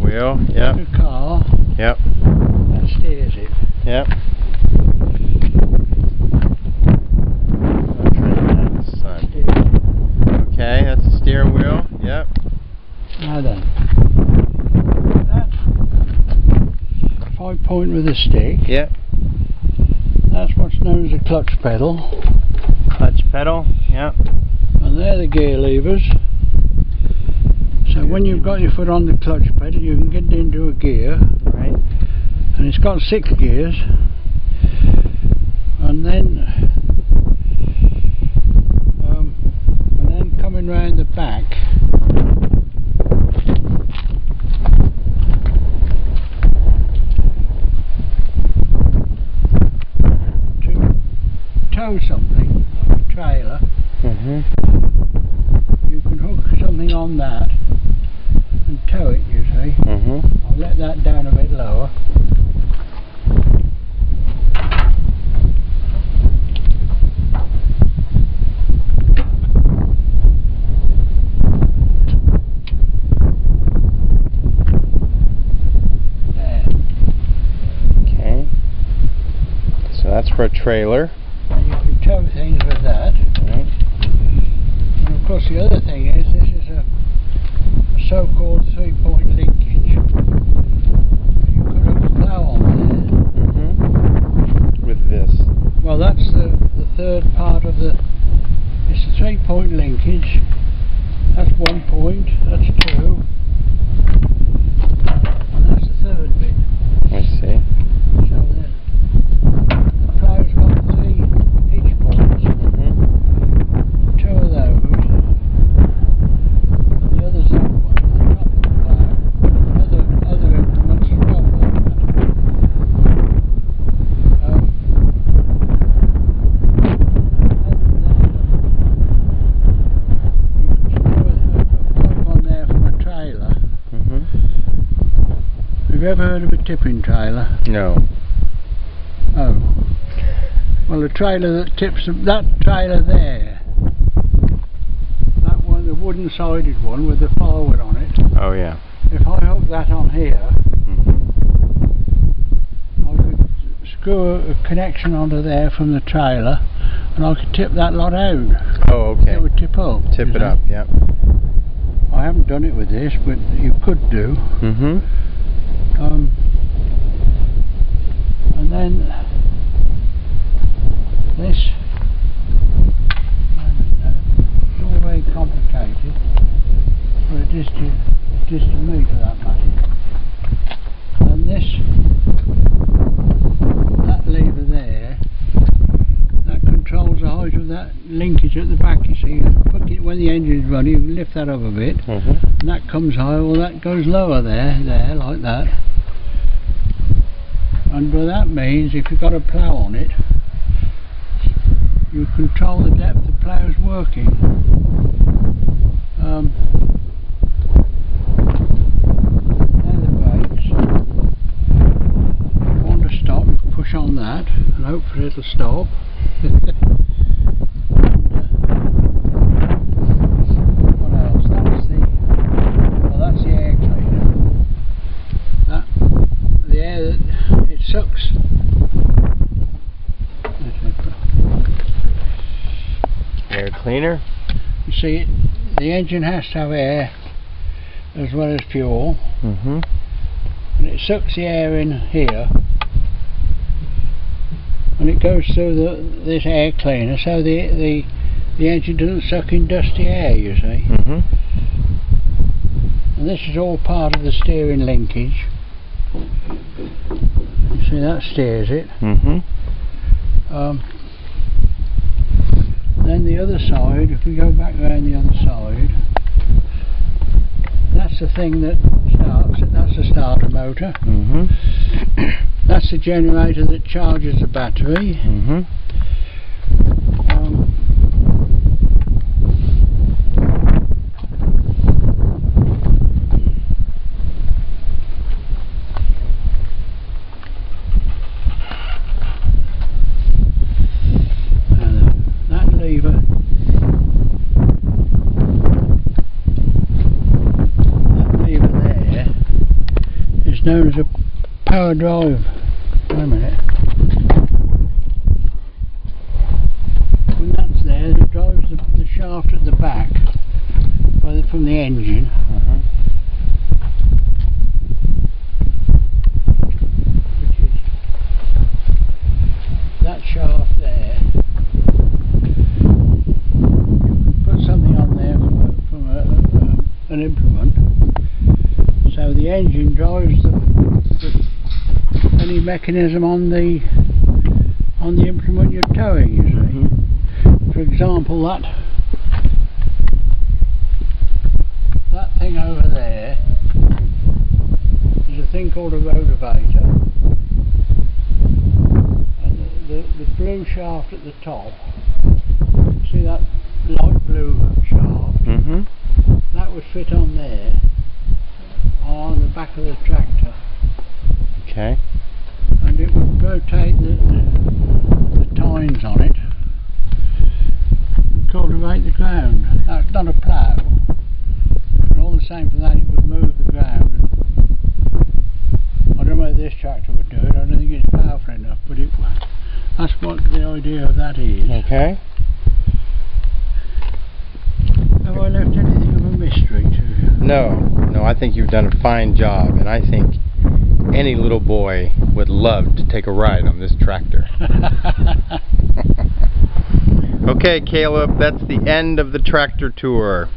wheel. Yep. Like a car. Yep. That steers it. Yep. Okay, that's the steering wheel. Yep. Now then, that 5-point with a stick. Yep. That's what's known as a clutch pedal. Clutch pedal. Yep. And they're the gear levers. So when you've got your foot on the clutch pedal, you can get into a gear. Right. And it's got 6 gears. And then coming round the back, to tow something, like a trailer, you can hook something on that and tow it, you see. I'll let that down a bit lower. That's for a trailer. And you can tow things with that. Right. And of course the other thing is, this is a so-called 3-point linkage. You could have a plough on there. With this. Well, that's the third part of the... It's a 3-point linkage. That's 1 point, that's 2. And that's the third bit. I see. So then, plough's got 3 hitch points, 2 of those, and the other's that one, the top of the plough, other implements as well like that. You can screw a pipe on there from a trailer. Have you ever heard of a tipping trailer? No. Oh. Well, the trailer that tips, that trailer there, that one, the wooden sided one with the firewood on it. Oh yeah. If I hook that on here, I could screw a connection onto there from the trailer and I could tip that lot out. Oh, okay. It would tip up. Tip it up, yep. I haven't done it with this, but you could do. And then this, it's all very complicated, but it is to me for that matter. And this, that lever there, that controls the height of that linkage at the back, you see. When the engine's running, you can lift that up a bit, and that comes higher, well that goes lower there, like that. And what that means, if you've got a plough on it, you control the depth the plough's working. There the brakes. If you want to stop, you can push on that and hopefully it'll stop. What else? That's the air cleaner. The air that it sucks. Air cleaner. You see, the engine has to have air as well as fuel, and it sucks the air in here, and it goes through this air cleaner, so the engine doesn't suck in dusty air, you see. And this is all part of the steering linkage. You see, that steers it. Then the other side, if we go back around the other side, that's the thing that starts it, that's the starter motor. That's the generator that charges the battery. known as a power drive. Wait a minute. When that's there, it drives the shaft at the back from the engine. Which is that shaft there. Put something on there from an implement. So the engine drives any mechanism on the implement you're towing, you see. For example, that thing over there is a thing called a rotavator, and the blue shaft at the top, see that light blue shaft, that would fit on there, on the back of the tractor. Okay. And it would rotate the tines on it and cultivate the ground. Now it's not a plough, but all the same for that it would move the ground. And I don't know whether this tractor would do it, I don't think it's powerful enough, but that's what the idea of that is. Okay. Have I left anything of a mystery to you? No, I think you've done a fine job, and I think any little boy would love to take a ride on this tractor. Okay, Caleb, that's the end of the tractor tour.